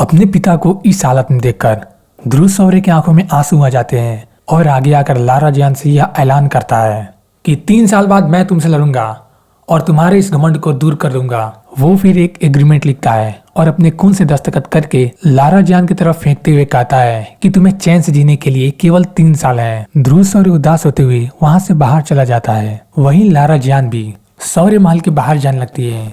अपने पिता को इस हालत में देखकर ध्रुव शौर्य की आंखों में आंसू आ जाते हैं और आगे आकर लारा जियान से यह ऐलान करता है कि 3 साल बाद मैं तुमसे लड़ूंगा और तुम्हारे इस घमंड को दूर कर दूंगा। वो फिर एक एग्रीमेंट लिखता है और अपने खून से दस्तखत करके लारा जियान की तरफ फेंकते हुए कहता है कि तुम्हें चैन से जीने के लिए केवल 3 साल है। ध्रुव शौर्य उदास होते हुए वहां से बाहर चला जाता है। वहीं लारा जियान भी शौर्य महल के बाहर जाने लगती है,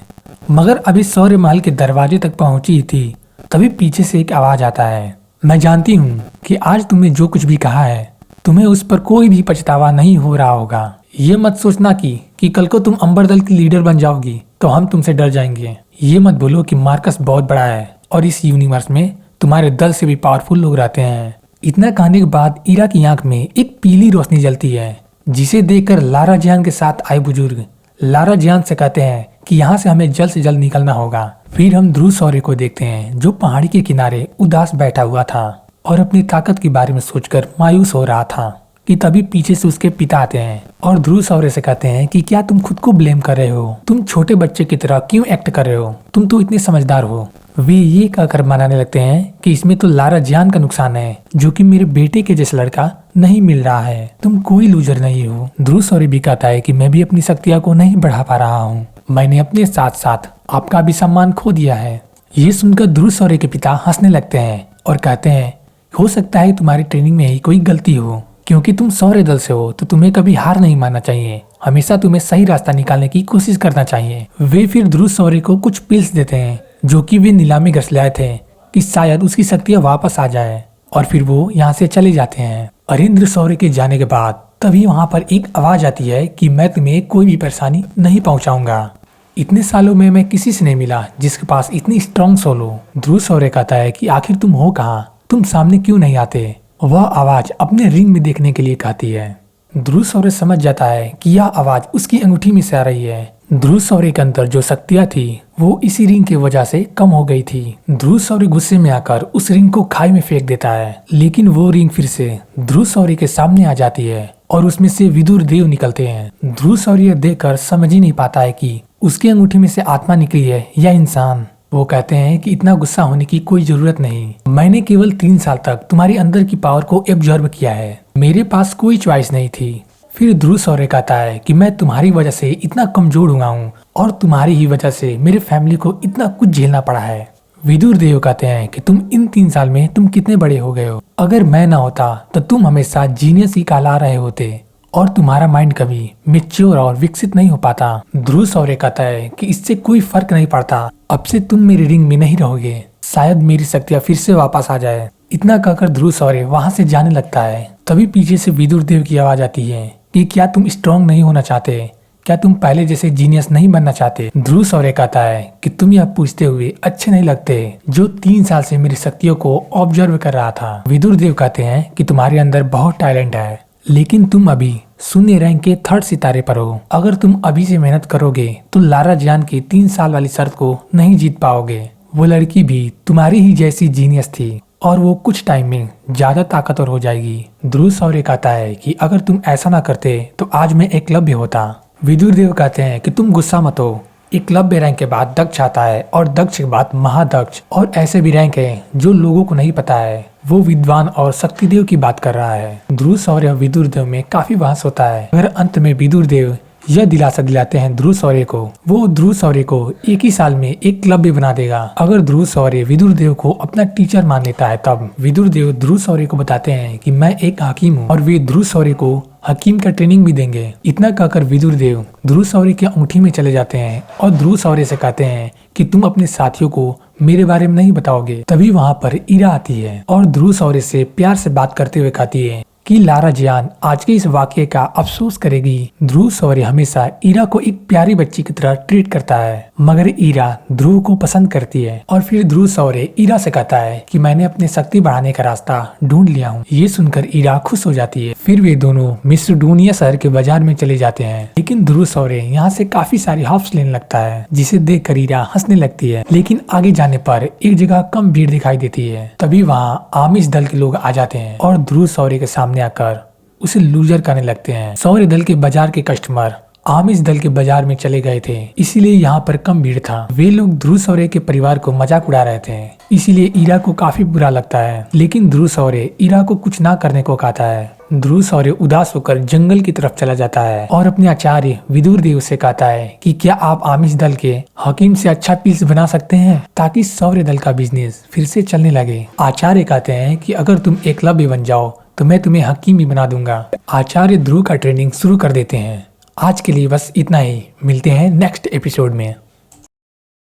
मगर अभी शौर्य महल के दरवाजे तक पहुंची ही थी तभी पीछे से एक आवाज आता है, मैं जानती हूँ कि आज तुमने जो कुछ भी कहा है तुम्हें उस पर कोई भी पछतावा नहीं हो रहा होगा। ये मत सोचना कि कल को तुम अंबर दल की लीडर बन जाओगी तो हम तुमसे डर जाएंगे। ये मत बोलो कि मार्कस बहुत बड़ा है और इस यूनिवर्स में तुम्हारे दल से भी पावरफुल लोग रहते हैं। इतना कहने के बाद इरा की आंख में एक पीली रोशनी जलती है, जिसे देखकर लारा जियान के साथ आए बुजुर्ग लारा जियान से कहते हैं कि यहाँ से हमें जल्द से जल्द निकलना होगा। फिर हम ध्रुव शौर्य को देखते हैं जो पहाड़ी के किनारे उदास बैठा हुआ था और अपनी ताकत के बारे में सोचकर मायूस हो रहा था कि तभी पीछे से उसके पिता आते हैं और ध्रुव शौर्य से कहते हैं कि क्या तुम खुद को ब्लेम कर रहे हो, तुम छोटे बच्चे की तरह क्यों एक्ट कर रहे हो, तुम तो इतने समझदार हो। वे ये कहकर मनाने लगते हैं कि इसमें तो लारा जियान का नुकसान है जो कि मेरे बेटे के जैसा लड़का नहीं मिल रहा है, तुम कोई लूजर नहीं हो। ध्रुव शौर्य भी कहता है कि मैं भी अपनी शक्तियाँ को नहीं बढ़ा पा रहा हूँ, मैंने अपने साथ साथ आपका भी सम्मान खो दिया है। ये सुनकर ध्रुव शौर्य के पिता हंसने लगते हैं और कहते हैं हो सकता है तुम्हारी ट्रेनिंग में ही कोई गलती हो, क्योंकि तुम शौर्य दल से हो तो तुम्हें कभी हार नहीं मानना चाहिए, हमेशा तुम्हें सही रास्ता निकालने की कोशिश करना चाहिए। वे फिर ध्रुव शौर्य को कुछ पिल्स देते हैं जो कि वे नीलामी कर लाए थे कि शायद उसकी शक्तियाँ वापस आ जाए, और फिर वो यहाँ से चले जाते हैं। अरिंद्र शौर्य के जाने के बाद तभी वहाँ पर एक आवाज आती है कि मैं तुम्हें कोई भी परेशानी नहीं पहुँचाऊंगा। इतने सालों में मैं किसी से नहीं मिला जिसके पास इतनी स्ट्रॉन्ग सोल हो। ध्रुव शौर्य कहता है कि आखिर तुम हो कहाँ, तुम सामने क्यों नहीं आते। वह आवाज अपने रिंग में देखने के लिए कहती है। ध्रुव शौर्य समझ जाता है कि यह आवाज उसकी अंगूठी में से आ रही है। ध्रुव शौर्य के अंदर जो शक्तियाँ थी वो इसी रिंग की वजह से कम हो गई थी। ध्रुव शौर्य गुस्से में आकर उस रिंग को खाई में फेंक देता है, लेकिन वो रिंग फिर से ध्रुव शौर्य के सामने आ जाती है और उसमें से विदुर देव निकलते हैं। ध्रुव शौर्य देखकर समझ ही नहीं पाता है कि उसकी अंगूठी में से आत्मा निकली है या इंसान। वो कहते हैं कि इतना गुस्सा होने की कोई जरूरत नहीं, मैंने केवल 3 साल तक तुम्हारी अंदर की पावर को एब्जॉर्ब किया है, मेरे पास कोई चॉइस नहीं थी। फिर ध्रुव शौर्य कहता है कि मैं तुम्हारी वजह से इतना कमजोर हुआ हूँ और तुम्हारी ही वजह से मेरे फैमिली को इतना कुछ झेलना पड़ा है। विदुर देव कहते हैं कि तुम इन 3 साल में तुम कितने बड़े हो गए हो, अगर मैं ना होता तो तुम हमेशा जीनियस ही कहला रहे होते और तुम्हारा माइंड कभी मैच्योर और विकसित नहीं हो पाता। ध्रुव शौर्य कहता है कि इससे कोई फर्क नहीं पड़ता, अब से तुम मेरी रिंग में नहीं रहोगे, शायद मेरी शक्तियाँ फिर से वापस आ जाए। इतना कहकर ध्रुव शौर्य वहाँ से जाने लगता है। तभी पीछे से विदुर देव की आवाज आती है कि क्या तुम स्ट्रॉन्ग नहीं होना चाहते, क्या तुम पहले जैसे जीनियस नहीं बनना चाहते। ध्रुव शौर्य कहता है कि तुम यह पूछते हुए अच्छे नहीं लगते जो 3 साल से मेरी शक्तियों को ऑब्जर्व कर रहा था। विदुर देव कहते हैं कि तुम्हारे अंदर बहुत टैलेंट है, लेकिन तुम अभी शून्य रैंक के 3rd सितारे पर हो, अगर तुम अभी से मेहनत करोगे तो लारा जियान की 3 साल वाली शर्त को नहीं जीत पाओगे। वो लड़की भी तुम्हारी ही जैसी जीनियस थी और वो कुछ टाइम में ज्यादा ताकतवर हो जाएगी। ध्रुव शौर्य कहता है कि अगर तुम ऐसा ना करते तो आज मैं एकलव्य होता। विदुर देव कहते हैं कि तुम गुस्सा मत हो, एकलव्य रैंक के बाद दक्ष आता है और दक्ष के बाद महादक्ष, और ऐसे भी रैंक है जो लोगों को नहीं पता है। वो विद्वान और शक्तिदेव की बात कर रहा है। ध्रुव शौर्य विदुर देव में काफी बहस होता है, मगर अंत में विदुर देव यह दिलासा दिलाते हैं ध्रुव शौर्य को वो ध्रुव शौर्य को 1 ही साल में एकलव्य बना देगा। अगर ध्रुव शौर्य विदुर देव को अपना टीचर मान लेता है तब विदुर देव ध्रुव शौर्य को बताते हैं कि मैं एक हकीम हूँ और वे ध्रुव शौर्य को हकीम का ट्रेनिंग भी देंगे। इतना कहकर विदुर देव ध्रुव शौर्य की अंगूठी में चले जाते हैं और ध्रुव शौर्य से कहते हैं कि तुम अपने साथियों को मेरे बारे में नहीं बताओगे। तभी वहाँ पर इरा आती है और ध्रुव शौर्य से प्यार से बात करते हुए कहती है कि लारा जियान आज के इस वाक्य का अफसोस करेगी। ध्रुव शौर्य हमेशा इरा को एक प्यारी बच्ची की तरह ट्रीट करता है, मगर इरा ध्रुव को पसंद करती है। और फिर ध्रुव शौर्य इरा से कहता है कि मैंने अपने शक्ति बढ़ाने का रास्ता ढूंढ लिया हूँ। ये सुनकर इरा खुश हो जाती है। फिर वे दोनों मिस्रडोनिया शहर के बाजार में चले जाते हैं, लेकिन ध्रुव शौर्य यहाँ से काफी सारी हर्ब्स लेने लगता है, जिसे देख कर इरा हंसने लगती है। लेकिन आगे जाने पर एक जगह कम भीड़ दिखाई देती है। तभी वहाँ आमिष दल के लोग आ जाते हैं और ध्रुव शौर्य के सामने आकर उसे लूजर करने लगते हैं। शौर्य दल के बाजार के कस्टमर आमिष दल के बाजार में चले गए थे, इसीलिए यहाँ पर कम भीड़ था। वे लोग ध्रुव शौर्य के परिवार को मजाक उड़ा रहे थे, इसीलिए ईरा को काफी बुरा लगता है। लेकिन ध्रुव शौर्य ईरा को कुछ ना करने को कहता है। ध्रुव शौर्य उदास होकर जंगल की तरफ चला जाता है और अपने आचार्य विदुर देव से कहता है कि क्या आप आमिष दल के हकीम से अच्छा पीस बना सकते हैं ताकि शौर्य दल का बिजनेस फिर से चलने लगे। आचार्य कहते हैं कि अगर तुम एकलव्य बन जाओ तो मैं तुम्हें हकीम भी बना दूंगा। आचार्य ध्रुव का ट्रेनिंग शुरू कर देते हैं। आज के लिए बस इतना ही, मिलते हैं नेक्स्ट एपिसोड में।